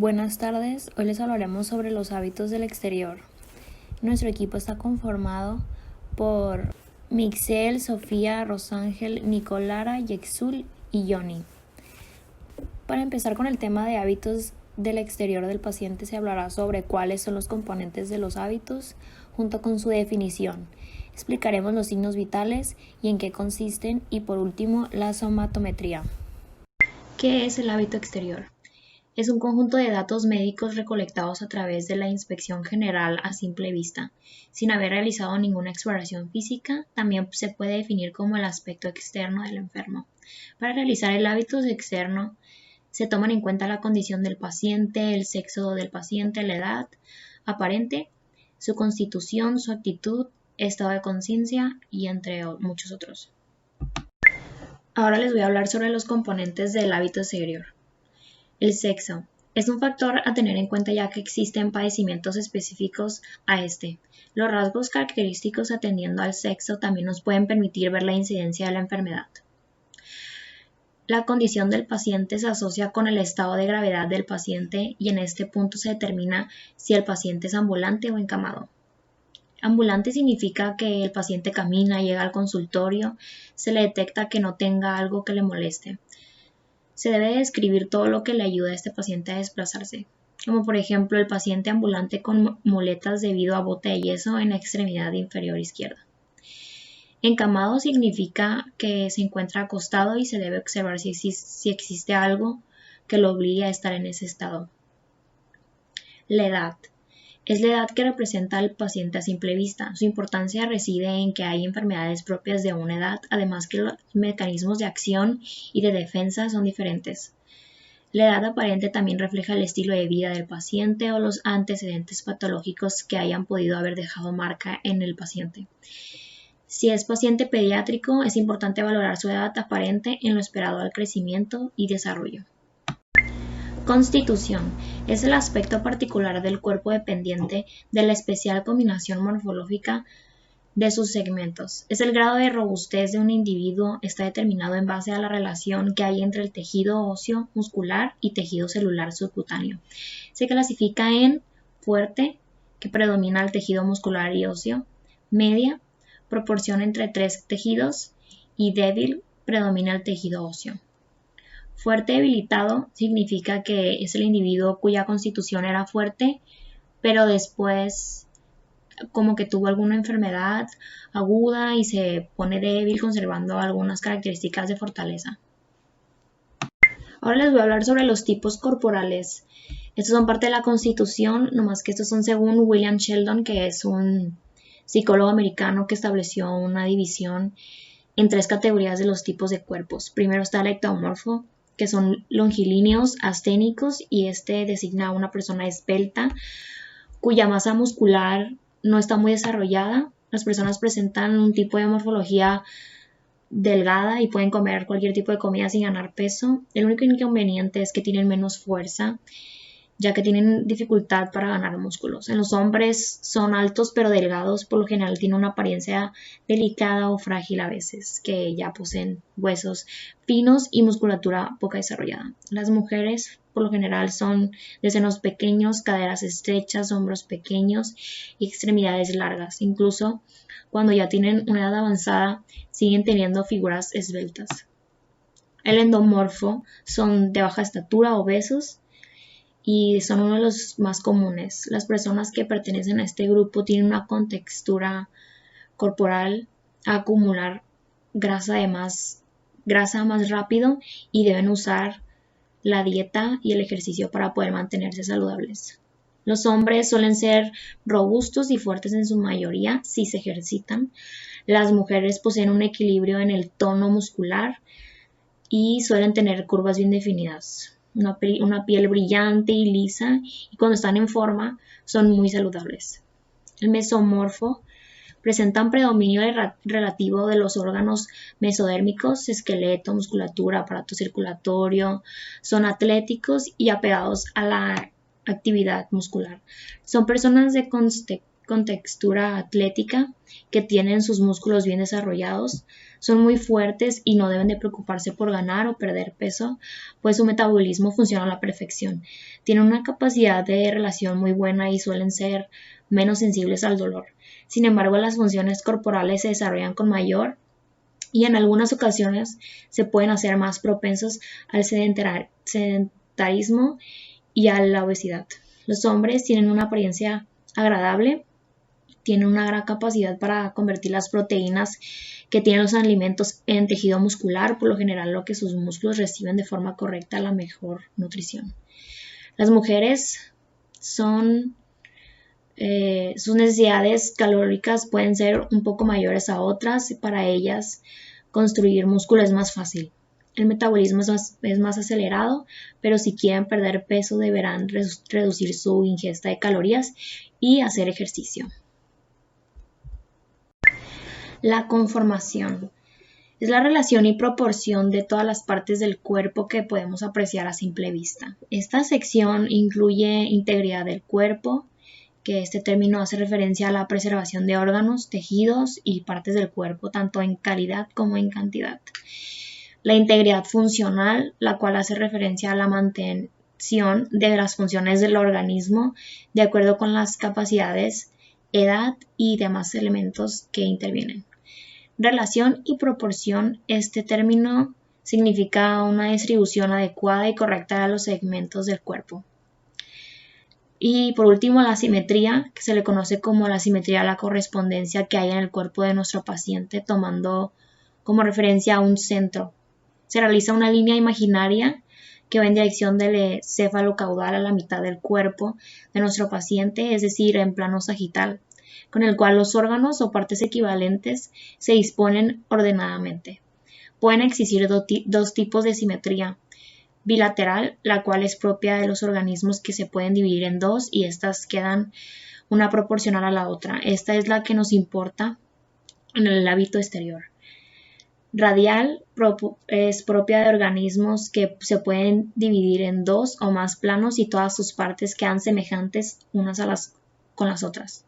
Buenas tardes, hoy les hablaremos sobre los hábitos del exterior. Nuestro equipo está conformado por Mixel, Sofía, Rosángel, Nicolara, Yexul y Johnny. Para empezar con el tema de hábitos del exterior del paciente, se hablará sobre cuáles son los componentes de los hábitos junto con su definición. Explicaremos los signos vitales y en qué consisten y por último la somatometría. ¿Qué es el hábito exterior? Es un conjunto de datos médicos recolectados a través de la inspección general a simple vista, sin haber realizado ninguna exploración física. También se puede definir como el aspecto externo del enfermo. Para realizar el hábito externo, se toman en cuenta la condición del paciente, el sexo del paciente, la edad aparente, su constitución, su actitud, estado de conciencia y entre muchos otros. Ahora les voy a hablar sobre los componentes del hábito exterior. El sexo es un factor a tener en cuenta ya que existen padecimientos específicos a este. Los rasgos característicos atendiendo al sexo también nos pueden permitir ver la incidencia de la enfermedad. La condición del paciente se asocia con el estado de gravedad del paciente y en este punto se determina si el paciente es ambulante o encamado. Ambulante significa que el paciente camina, llega al consultorio, se le detecta que no tenga algo que le moleste. Se debe describir todo lo que le ayuda a este paciente a desplazarse, como por ejemplo el paciente ambulante con muletas debido a bota de yeso en la extremidad inferior izquierda. Encamado significa que se encuentra acostado y se debe observar si existe algo que lo obligue a estar en ese estado. La edad. Es la edad que representa al paciente a simple vista. Su importancia reside en que hay enfermedades propias de una edad, además que los mecanismos de acción y de defensa son diferentes. La edad aparente también refleja el estilo de vida del paciente o los antecedentes patológicos que hayan podido haber dejado marca en el paciente. Si es paciente pediátrico, es importante valorar su edad aparente en lo esperado al crecimiento y desarrollo. Constitución es el aspecto particular del cuerpo dependiente de la especial combinación morfológica de sus segmentos. Es el grado de robustez de un individuo, está determinado en base a la relación que hay entre el tejido óseo muscular y tejido celular subcutáneo. Se clasifica en fuerte, que predomina el tejido muscular y óseo, media, proporción entre tres tejidos, y débil, predomina el tejido óseo. Fuerte debilitado significa que es el individuo cuya constitución era fuerte, pero después como que tuvo alguna enfermedad aguda y se pone débil conservando algunas características de fortaleza. Ahora les voy a hablar sobre los tipos corporales. Estos son parte de la constitución, nomás que estos son según William Sheldon, que es un psicólogo americano que estableció una división en tres categorías de los tipos de cuerpos. Primero está el ectomorfo, que son longilíneos, asténicos, y este designa a una persona esbelta cuya masa muscular no está muy desarrollada. Las personas presentan un tipo de morfología delgada y pueden comer cualquier tipo de comida sin ganar peso. El único inconveniente es que tienen menos fuerza, ya que tienen dificultad para ganar músculos. En los hombres son altos pero delgados, por lo general tienen una apariencia delicada o frágil a veces, que ya poseen huesos finos y musculatura poco desarrollada. Las mujeres por lo general son de senos pequeños, caderas estrechas, hombros pequeños y extremidades largas. Incluso cuando ya tienen una edad avanzada, siguen teniendo figuras esbeltas. El endomorfo son de baja estatura, obesos, y son uno de los más comunes. Las personas que pertenecen a este grupo tienen una contextura corporal a acumular grasa más rápido y deben usar la dieta y el ejercicio para poder mantenerse saludables. Los hombres suelen ser robustos y fuertes en su mayoría si se ejercitan. Las mujeres poseen un equilibrio en el tono muscular y suelen tener curvas bien definidas. Una piel brillante y lisa, y cuando están en forma son muy saludables. El mesomorfo presenta un predominio relativo de los órganos mesodérmicos, esqueleto, musculatura, aparato circulatorio, son atléticos y apegados a la actividad muscular. Son personas de con textura atlética, que tienen sus músculos bien desarrollados, son muy fuertes y no deben de preocuparse por ganar o perder peso, pues su metabolismo funciona a la perfección. Tienen una capacidad de relación muy buena y suelen ser menos sensibles al dolor. Sin embargo, las funciones corporales se desarrollan con mayor y en algunas ocasiones se pueden hacer más propensos al sedentarismo y a la obesidad. Los hombres tienen una apariencia agradable, tienen una gran capacidad para convertir las proteínas que tienen los alimentos en tejido muscular, por lo general lo que sus músculos reciben de forma correcta la mejor nutrición. Las mujeres sus necesidades calóricas pueden ser un poco mayores a otras y para ellas construir músculo es más fácil. El metabolismo es más acelerado, pero si quieren perder peso deberán reducir su ingesta de calorías y hacer ejercicio. La conformación es la relación y proporción de todas las partes del cuerpo que podemos apreciar a simple vista. Esta sección incluye integridad del cuerpo, que este término hace referencia a la preservación de órganos, tejidos y partes del cuerpo, tanto en calidad como en cantidad. La integridad funcional, la cual hace referencia a la mantención de las funciones del organismo de acuerdo con las capacidades, edad y demás elementos que intervienen. Relación y proporción, este término significa una distribución adecuada y correcta de los segmentos del cuerpo. Y por último, la simetría, que se le conoce como la simetría de la correspondencia que hay en el cuerpo de nuestro paciente, tomando como referencia a un centro. Se realiza una línea imaginaria que va en dirección del céfalo-caudal a la mitad del cuerpo de nuestro paciente, es decir, en plano sagital, con el cual los órganos o partes equivalentes se disponen ordenadamente. Pueden existir dos tipos de simetría: bilateral, la cual es propia de los organismos que se pueden dividir en dos y estas quedan una proporcional a la otra. Esta es la que nos importa en el hábito exterior. Radial es propia de organismos que se pueden dividir en dos o más planos y todas sus partes quedan semejantes unas con las otras.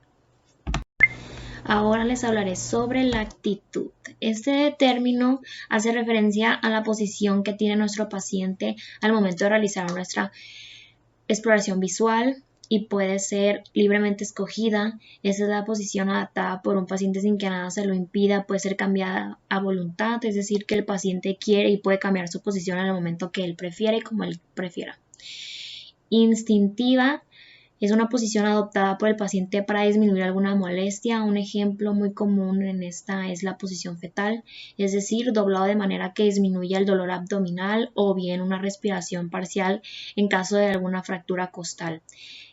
Ahora les hablaré sobre la actitud. Este término hace referencia a la posición que tiene nuestro paciente al momento de realizar nuestra exploración visual y puede ser libremente escogida. Esa es la posición adaptada por un paciente sin que nada se lo impida. Puede ser cambiada a voluntad, es decir, que el paciente quiere y puede cambiar su posición en el momento que él prefiere y como él prefiera. Instintiva es una posición adoptada por el paciente para disminuir alguna molestia. Un ejemplo muy común en esta es la posición fetal, es decir, doblado de manera que disminuya el dolor abdominal o bien una respiración parcial en caso de alguna fractura costal.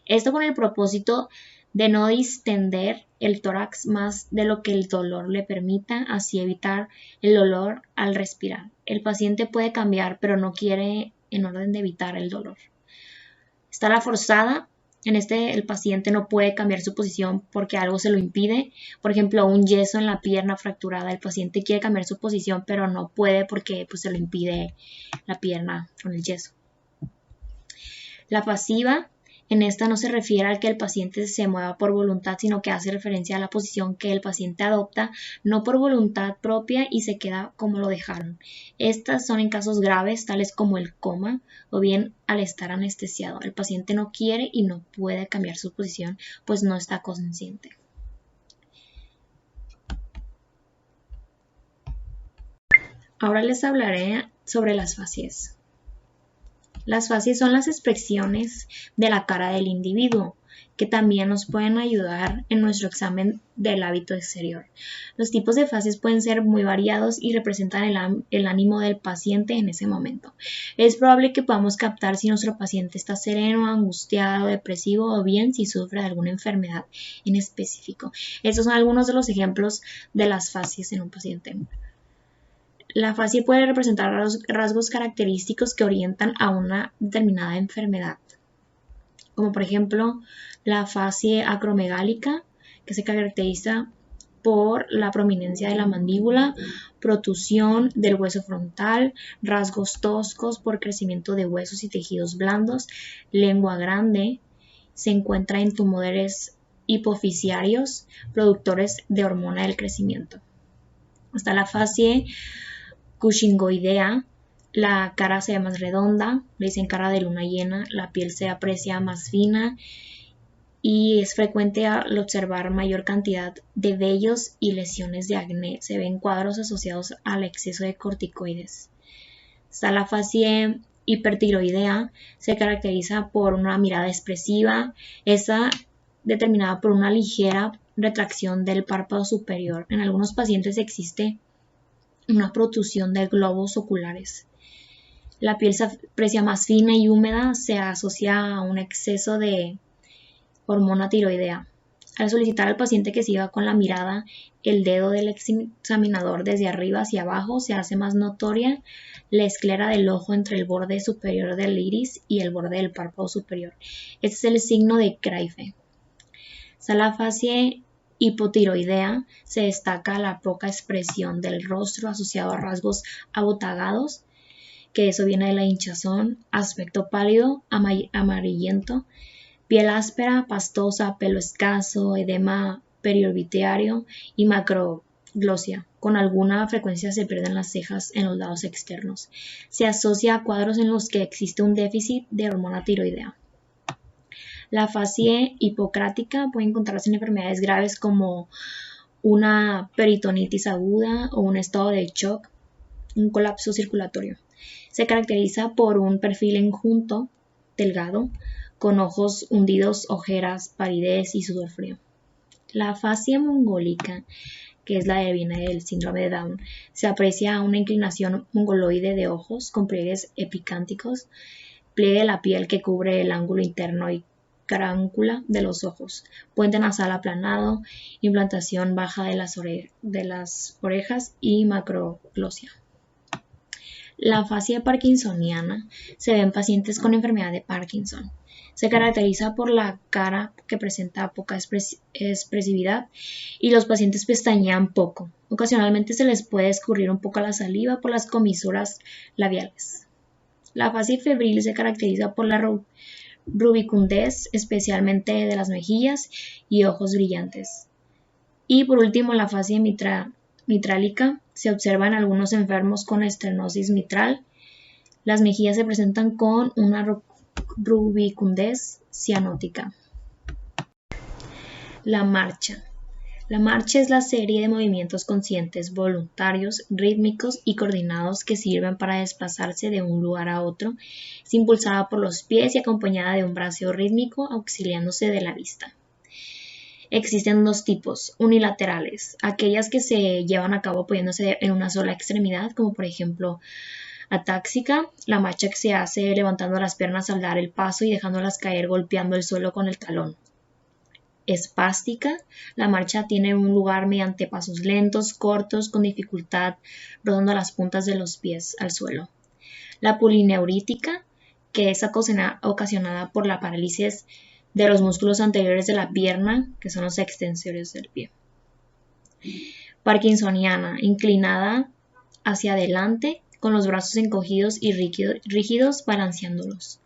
Esto con el propósito de no distender el tórax más de lo que el dolor le permita, así evitar el dolor al respirar. El paciente puede cambiar, pero no quiere en orden de evitar el dolor. Está la forzada. En el paciente no puede cambiar su posición porque algo se lo impide. Por ejemplo, un yeso en la pierna fracturada. El paciente quiere cambiar su posición, pero no puede porque se lo impide la pierna con el yeso. La pasiva, en esta no se refiere al que el paciente se mueva por voluntad, sino que hace referencia a la posición que el paciente adopta, no por voluntad propia y se queda como lo dejaron. Estas son en casos graves, tales como el coma o bien al estar anestesiado. El paciente no quiere y no puede cambiar su posición, pues no está consciente. Ahora les hablaré sobre las facies. Las facies son las expresiones de la cara del individuo, que también nos pueden ayudar en nuestro examen del hábito exterior. Los tipos de facies pueden ser muy variados y representan el ánimo del paciente en ese momento. Es probable que podamos captar si nuestro paciente está sereno, angustiado, depresivo o bien si sufre de alguna enfermedad en específico. Estos son algunos de los ejemplos de las facies en un paciente. La facie puede representar rasgos característicos que orientan a una determinada enfermedad, como por ejemplo la facie acromegálica, que se caracteriza por la prominencia de la mandíbula, protusión del hueso frontal, rasgos toscos por crecimiento de huesos y tejidos blandos, lengua grande, se encuentra en tumores hipofisiarios, productores de hormona del crecimiento. Está la fascie cushingoidea, la cara se ve más redonda, le dicen cara de luna llena, la piel se aprecia más fina y es frecuente al observar mayor cantidad de vellos y lesiones de acné. Se ven cuadros asociados al exceso de corticoides. Está la fascie hipertiroidea, se caracteriza por una mirada expresiva, está determinada por una ligera retracción del párpado superior. En algunos pacientes existe una protrusión de globos oculares. La piel se aprecia más fina y húmeda, se asocia a un exceso de hormona tiroidea. Al solicitar al paciente que siga con la mirada el dedo del examinador desde arriba hacia abajo, se hace más notoria la esclera del ojo entre el borde superior del iris y el borde del párpado superior. Este es el signo de Crayfe. Está la fascie hipotiroidea, se destaca la poca expresión del rostro asociado a rasgos abotagados, que eso viene de la hinchazón, aspecto pálido, amarillento, piel áspera, pastosa, pelo escaso, edema periorbitario y macroglosia. Con alguna frecuencia se pierden las cejas en los lados externos. Se asocia a cuadros en los que existe un déficit de hormona tiroidea. La fascie hipocrática puede encontrarse en enfermedades graves como una peritonitis aguda o un estado de shock, un colapso circulatorio. Se caracteriza por un perfil enjunto, delgado, con ojos hundidos, ojeras, palidez y sudor frío. La fascia mongólica, que es la que viene del síndrome de Down, se aprecia una inclinación mongoloide de ojos con pliegues epicánticos, pliegue de la piel que cubre el ángulo interno y caráncula de los ojos, puente nasal aplanado, implantación baja de las orejas y macroglosia. La fascia parkinsoniana se ve en pacientes con enfermedad de Parkinson. Se caracteriza por la cara que presenta poca expresividad y los pacientes pestañean poco. Ocasionalmente se les puede escurrir un poco la saliva por las comisuras labiales. La fascia febril se caracteriza por la rubicundez, especialmente de las mejillas y ojos brillantes. Y por último, la fascia mitrálica se observa en algunos enfermos con estenosis mitral. Las mejillas se presentan con una rubicundez cianótica. La marcha. La marcha es la serie de movimientos conscientes, voluntarios, rítmicos y coordinados que sirven para desplazarse de un lugar a otro. Es impulsada por los pies y acompañada de un brazo rítmico auxiliándose de la vista. Existen dos tipos, unilaterales, aquellas que se llevan a cabo apoyándose en una sola extremidad, como por ejemplo atáxica, la marcha que se hace levantando las piernas al dar el paso y dejándolas caer golpeando el suelo con el talón. Espástica, la marcha tiene un lugar mediante pasos lentos, cortos, con dificultad, rodando las puntas de los pies al suelo. La polineurítica, que es ocasionada por la parálisis de los músculos anteriores de la pierna, que son los extensores del pie. Parkinsoniana, inclinada hacia adelante, con los brazos encogidos y rígidos balanceándolos.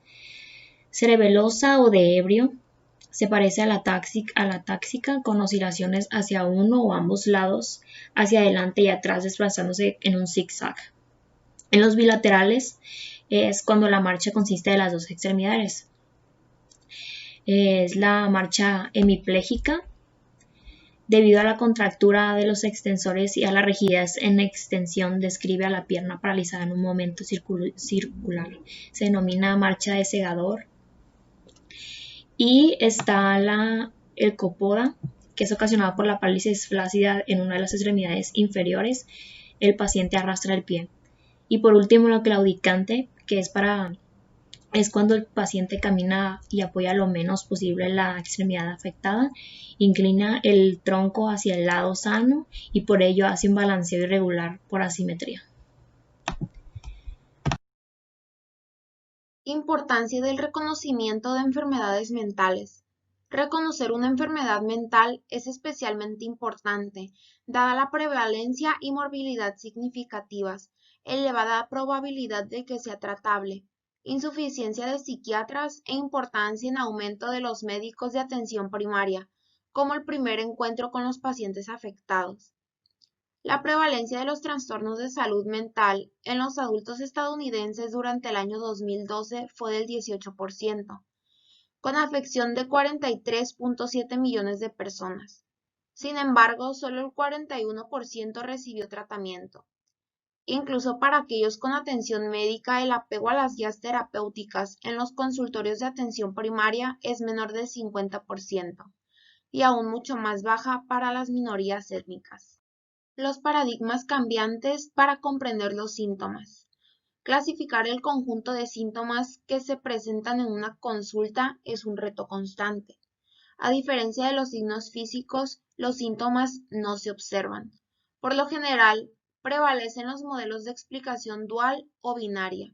Cerebelosa o de ebrio, se parece a la táxica con oscilaciones hacia uno o ambos lados, hacia adelante y atrás desplazándose en un zigzag. En los bilaterales es cuando la marcha consiste de las dos extremidades. Es la marcha hemipléjica, debido a la contractura de los extensores y a la rigidez en extensión, describe a la pierna paralizada en un momento circular. Se denomina marcha de segador. Y está el copoda, que es ocasionado por la parálisis flácida en una de las extremidades inferiores. El paciente arrastra el pie. Y por último, la claudicante, que es cuando el paciente camina y apoya lo menos posible la extremidad afectada, inclina el tronco hacia el lado sano y por ello hace un balanceo irregular por asimetría. Importancia del reconocimiento de enfermedades mentales. Reconocer una enfermedad mental es especialmente importante, dada la prevalencia y morbilidad significativas, elevada probabilidad de que sea tratable, insuficiencia de psiquiatras e importancia en aumento de los médicos de atención primaria, como el primer encuentro con los pacientes afectados. La prevalencia de los trastornos de salud mental en los adultos estadounidenses durante el año 2012 fue del 18%, con afección de 43.7 millones de personas. Sin embargo, solo el 41% recibió tratamiento. Incluso para aquellos con atención médica, el apego a las guías terapéuticas en los consultorios de atención primaria es menor del 50% y aún mucho más baja para las minorías étnicas. Los paradigmas cambiantes para comprender los síntomas. Clasificar el conjunto de síntomas que se presentan en una consulta es un reto constante. A diferencia de los signos físicos, los síntomas no se observan. Por lo general, prevalecen los modelos de explicación dual o binaria.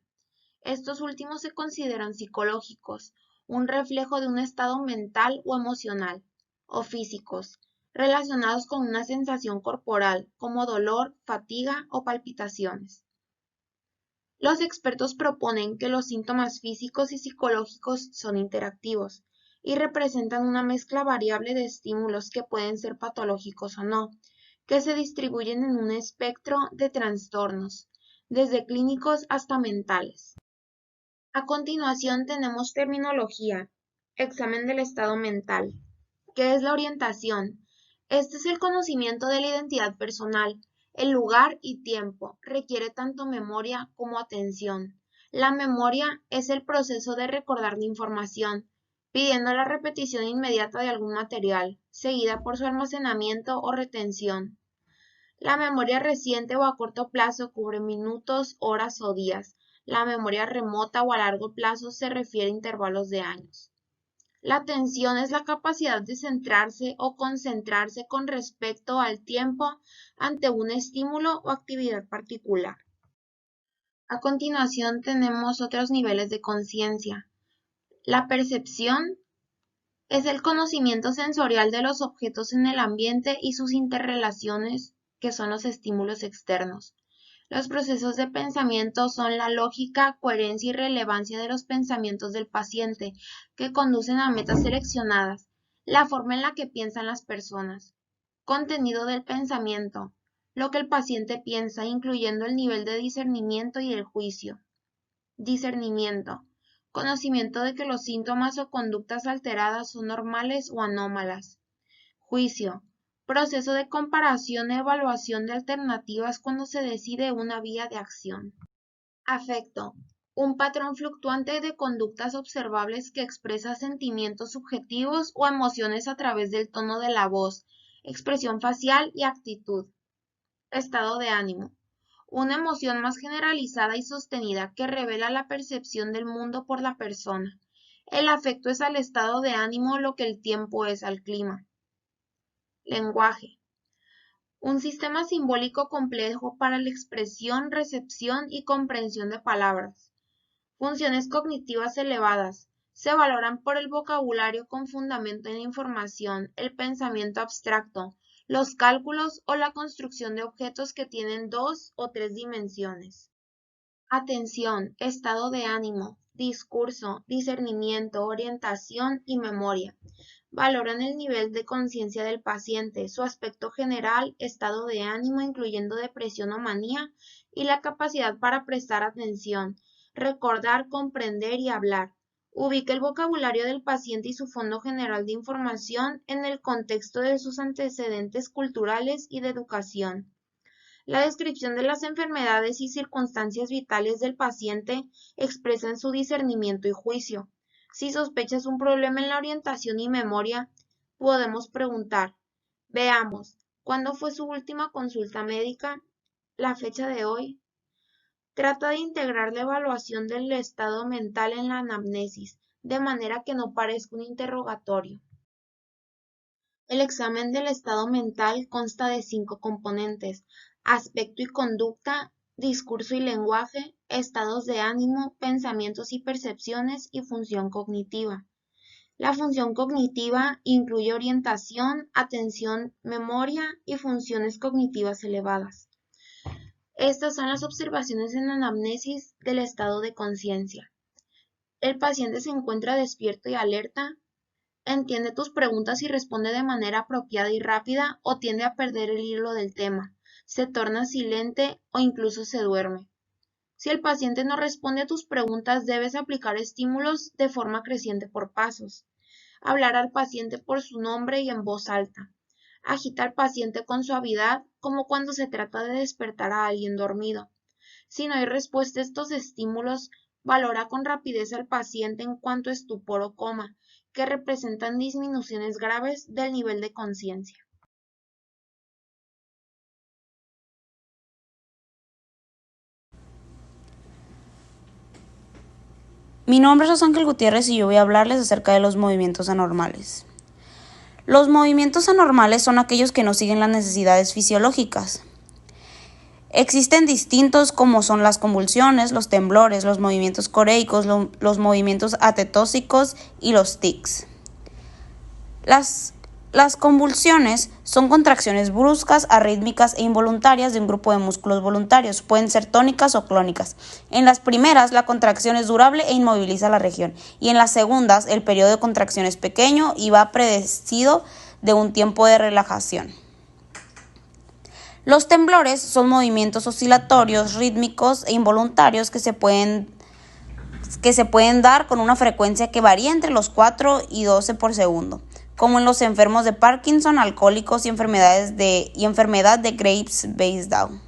Estos últimos se consideran psicológicos, un reflejo de un estado mental o emocional, o físicos, relacionados con una sensación corporal, como dolor, fatiga o palpitaciones. Los expertos proponen que los síntomas físicos y psicológicos son interactivos y representan una mezcla variable de estímulos que pueden ser patológicos o no, que se distribuyen en un espectro de trastornos, desde clínicos hasta mentales. A continuación tenemos terminología, examen del estado mental. ¿Qué es la orientación? Este es el conocimiento de la identidad personal. El lugar y tiempo requiere tanto memoria como atención. La memoria es el proceso de recordar la información, pidiendo la repetición inmediata de algún material, seguida por su almacenamiento o retención. La memoria reciente o a corto plazo cubre minutos, horas o días. La memoria remota o a largo plazo se refiere a intervalos de años. La atención es la capacidad de centrarse o concentrarse con respecto al tiempo ante un estímulo o actividad particular. A continuación tenemos otros niveles de conciencia. La percepción es el conocimiento sensorial de los objetos en el ambiente y sus interrelaciones, que son los estímulos externos. Los procesos de pensamiento son la lógica, coherencia y relevancia de los pensamientos del paciente, que conducen a metas seleccionadas, la forma en la que piensan las personas. Contenido del pensamiento, lo que el paciente piensa, incluyendo el nivel de discernimiento y el juicio. Discernimiento, conocimiento de que los síntomas o conductas alteradas son normales o anómalas. Juicio, proceso de comparación e evaluación de alternativas cuando se decide una vía de acción. Afecto, un patrón fluctuante de conductas observables que expresa sentimientos subjetivos o emociones a través del tono de la voz, expresión facial y actitud. Estado de ánimo, una emoción más generalizada y sostenida que revela la percepción del mundo por la persona. El afecto es al estado de ánimo lo que el tiempo es al clima. Lenguaje. Un sistema simbólico complejo para la expresión, recepción y comprensión de palabras. Funciones cognitivas elevadas. Se valoran por el vocabulario con fundamento en la información, el pensamiento abstracto, los cálculos o la construcción de objetos que tienen 2 o 3 dimensiones. Atención, estado de ánimo, discurso, discernimiento, orientación y memoria. Valoran el nivel de conciencia del paciente, su aspecto general, estado de ánimo, incluyendo depresión o manía, y la capacidad para prestar atención, recordar, comprender y hablar. Ubica el vocabulario del paciente y su fondo general de información en el contexto de sus antecedentes culturales y de educación. La descripción de las enfermedades y circunstancias vitales del paciente expresan su discernimiento y juicio. Si sospechas un problema en la orientación y memoria, podemos preguntar, veamos, ¿cuándo fue su última consulta médica? ¿La fecha de hoy? Trata de integrar la evaluación del estado mental en la anamnesis, de manera que no parezca un interrogatorio. El examen del estado mental consta de 5 componentes: aspecto y conducta, discurso y lenguaje, estados de ánimo, pensamientos y percepciones y función cognitiva. La función cognitiva incluye orientación, atención, memoria y funciones cognitivas elevadas. Estas son las observaciones en anamnesis del estado de conciencia. El paciente se encuentra despierto y alerta. entiende tus preguntas y responde de manera apropiada y rápida o tiende a perder el hilo del tema, se torna silente o incluso se duerme. Si el paciente no responde a tus preguntas, debes aplicar estímulos de forma creciente por pasos. Hablar al paciente por su nombre y en voz alta. Agita al paciente con suavidad, como cuando se trata de despertar a alguien dormido. Si no hay respuesta a estos estímulos, valora con rapidez al paciente en cuanto a estupor o coma, que representan disminuciones graves del nivel de conciencia. Mi nombre es Rosángel Gutiérrez y yo voy a hablarles acerca de los movimientos anormales. Los movimientos anormales son aquellos que no siguen las necesidades fisiológicas. Existen distintos como son las convulsiones, los temblores, los movimientos coreicos, los movimientos atetosicos y los tics. Las convulsiones son contracciones bruscas, arrítmicas e involuntarias de un grupo de músculos voluntarios. Pueden ser tónicas o clónicas. En las primeras, la contracción es durable e inmoviliza la región. Y en las segundas, el periodo de contracción es pequeño y va precedido de un tiempo de relajación. Los temblores son movimientos oscilatorios, rítmicos e involuntarios que se pueden dar con una frecuencia que varía entre los 4 y 12 por segundo, como en los enfermos de Parkinson, alcohólicos y enfermedad de Graves-Basedow.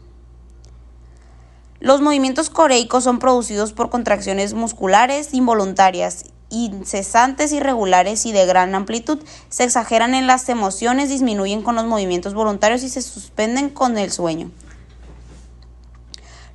Los movimientos coreicos son producidos por contracciones musculares involuntarias, incesantes, irregulares y de gran amplitud. Se exageran en las emociones, disminuyen con los movimientos voluntarios y se suspenden con el sueño.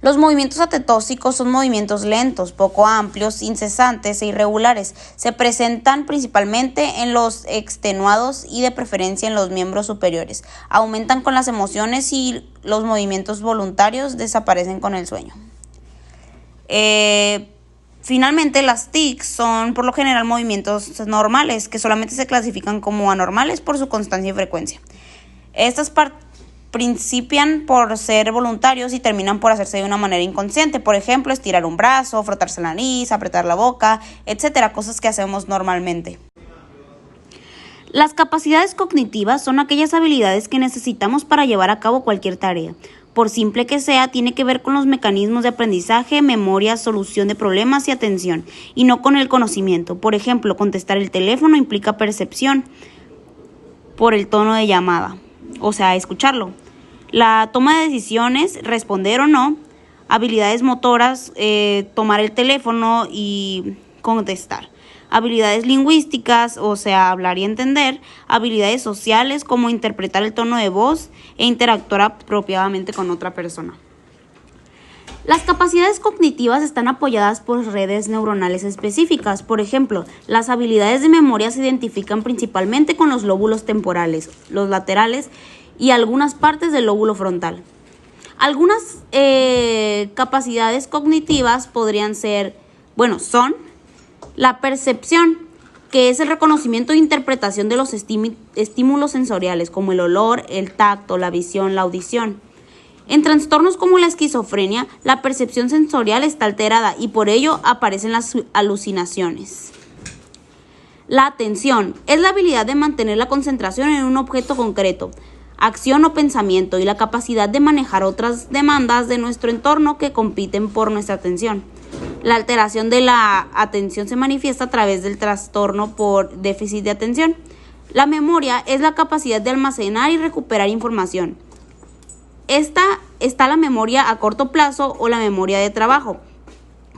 Los movimientos atetosicos son movimientos lentos, poco amplios, incesantes e irregulares. Se presentan principalmente en los extenuados y de preferencia en los miembros superiores. Aumentan con las emociones y los movimientos voluntarios desaparecen con el sueño. Finalmente, las tics son por lo general movimientos normales que solamente se clasifican como anormales por su constancia y frecuencia. Estas principian por ser voluntarios y terminan por hacerse de una manera inconsciente. Por ejemplo, estirar un brazo, frotarse la nariz, apretar la boca, etcétera, cosas que hacemos normalmente. Las capacidades cognitivas son aquellas habilidades que necesitamos para llevar a cabo cualquier tarea. Por simple que sea, tiene que ver con los mecanismos de aprendizaje, memoria, solución de problemas y atención, y no con el conocimiento. Por ejemplo, contestar el teléfono implica percepción por el tono de llamada, o sea, escucharlo. La toma de decisiones, responder o no, habilidades motoras, tomar el teléfono y contestar. Habilidades lingüísticas, o sea, hablar y entender. Habilidades sociales, como interpretar el tono de voz e interactuar apropiadamente con otra persona. Las capacidades cognitivas están apoyadas por redes neuronales específicas. Por ejemplo, las habilidades de memoria se identifican principalmente con los lóbulos temporales, los laterales y algunas partes del lóbulo frontal. Algunas capacidades cognitivas son la percepción, que es el reconocimiento e interpretación de los estímulos sensoriales, como el olor, el tacto, la visión, la audición. En trastornos como la esquizofrenia, la percepción sensorial está alterada y por ello aparecen las alucinaciones. La atención es la habilidad de mantener la concentración en un objeto concreto, acción o pensamiento, y la capacidad de manejar otras demandas de nuestro entorno que compiten por nuestra atención. La alteración de la atención se manifiesta a través del trastorno por déficit de atención. La memoria es la capacidad de almacenar y recuperar información. Esta está la memoria a corto plazo o la memoria de trabajo,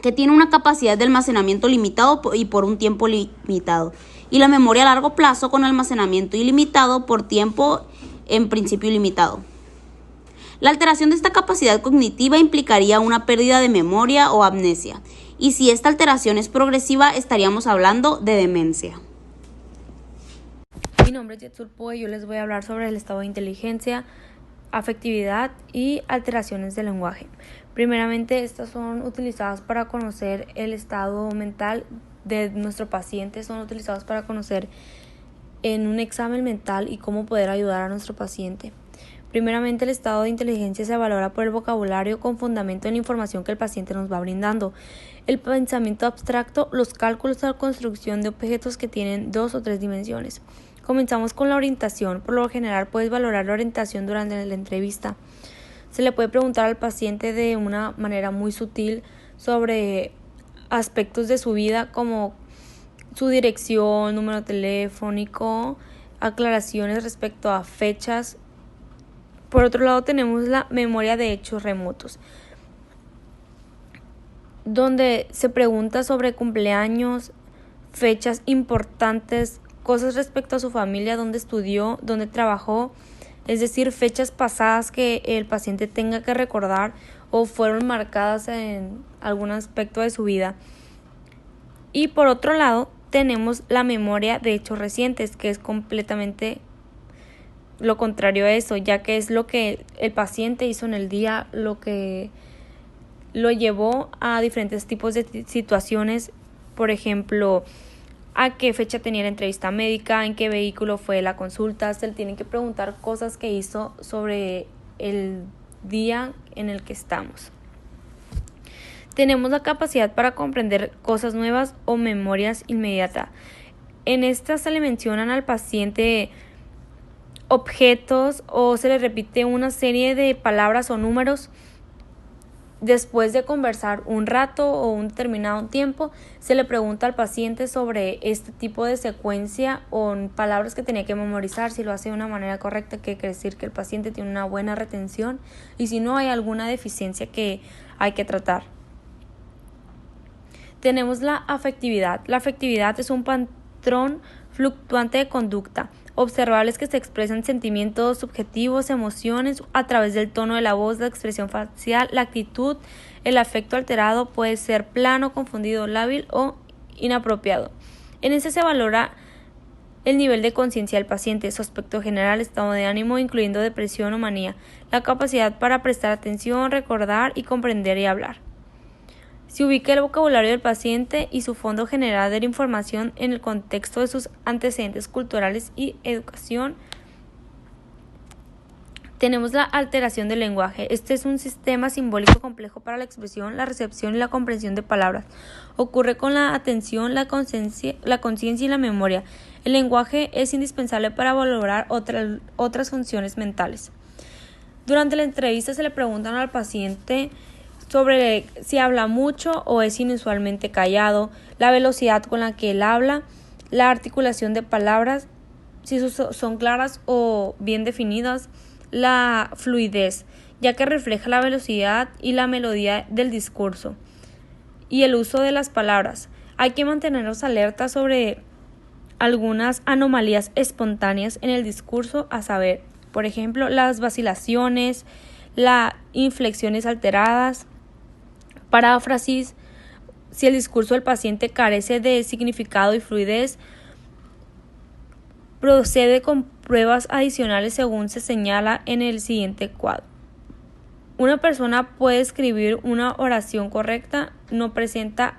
que tiene una capacidad de almacenamiento limitado y por un tiempo limitado. Y la memoria a largo plazo con almacenamiento ilimitado por tiempo en principio ilimitado. La alteración de esta capacidad cognitiva implicaría una pérdida de memoria o amnesia, y si esta alteración es progresiva, estaríamos hablando de demencia. Mi nombre es Jetsul Poe y yo les voy a hablar sobre el estado de inteligencia, afectividad y alteraciones del lenguaje. Primeramente, estas son utilizadas para conocer el estado mental de nuestro paciente, son utilizadas para conocer en un examen mental y cómo poder ayudar a nuestro paciente. Primeramente, el estado de inteligencia se valora por el vocabulario con fundamento en la información que el paciente nos va brindando. El pensamiento abstracto, los cálculos a la construcción de objetos que tienen 2 o 3 dimensiones. Comenzamos con la orientación. Por lo general, puedes valorar la orientación durante la entrevista. Se le puede preguntar al paciente de una manera muy sutil sobre aspectos de su vida como su dirección, número telefónico, aclaraciones respecto a fechas. Por otro lado, tenemos la memoria de hechos remotos, donde se pregunta sobre cumpleaños, fechas importantes, cosas respecto a su familia, dónde estudió, dónde trabajó, es decir, fechas pasadas que el paciente tenga que recordar o fueron marcadas en algún aspecto de su vida. Y por otro lado, tenemos la memoria de hechos recientes, que es completamente lo contrario a eso, ya que es lo que el paciente hizo en el día, lo que lo llevó a diferentes tipos de situaciones, por ejemplo, a qué fecha tenía la entrevista médica, en qué vehículo fue la consulta. Se le tienen que preguntar cosas que hizo sobre el día en el que estamos. Tenemos la capacidad para comprender cosas nuevas o memorias inmediatas. En esta se le mencionan al paciente objetos o se le repite una serie de palabras o números. Después de conversar un rato o un determinado tiempo, se le pregunta al paciente sobre este tipo de secuencia o palabras que tenía que memorizar, si lo hace de una manera correcta, que quiere decir que el paciente tiene una buena retención, y si no, hay alguna deficiencia que hay que tratar. Tenemos la afectividad. La afectividad es un patrón fluctuante de conducta, observables que se expresan sentimientos subjetivos, emociones a través del tono de la voz, la expresión facial, la actitud. El afecto alterado puede ser plano, confundido, lábil o inapropiado. En este se valora el nivel de conciencia del paciente, su aspecto general, estado de ánimo, incluyendo depresión o manía, la capacidad para prestar atención, recordar y comprender y hablar. Se ubica el vocabulario del paciente y su fondo general de la información en el contexto de sus antecedentes culturales y educación. Tenemos la alteración del lenguaje. Este es un sistema simbólico complejo para la expresión, la recepción y la comprensión de palabras. Ocurre con la atención, la conciencia y la memoria. El lenguaje es indispensable para valorar otras funciones mentales. Durante la entrevista se le preguntan al paciente sobre si habla mucho o es inusualmente callado, la velocidad con la que él habla, la articulación de palabras, si son claras o bien definidas, la fluidez, ya que refleja la velocidad y la melodía del discurso, y el uso de las palabras. Hay que mantenernos alerta sobre algunas anomalías espontáneas en el discurso, a saber, por ejemplo, las vacilaciones, las inflexiones alteradas, paráfrasis, si el discurso del paciente carece de significado y fluidez. Procede con pruebas adicionales según se señala en el siguiente cuadro. Una persona puede escribir una oración correcta, no presenta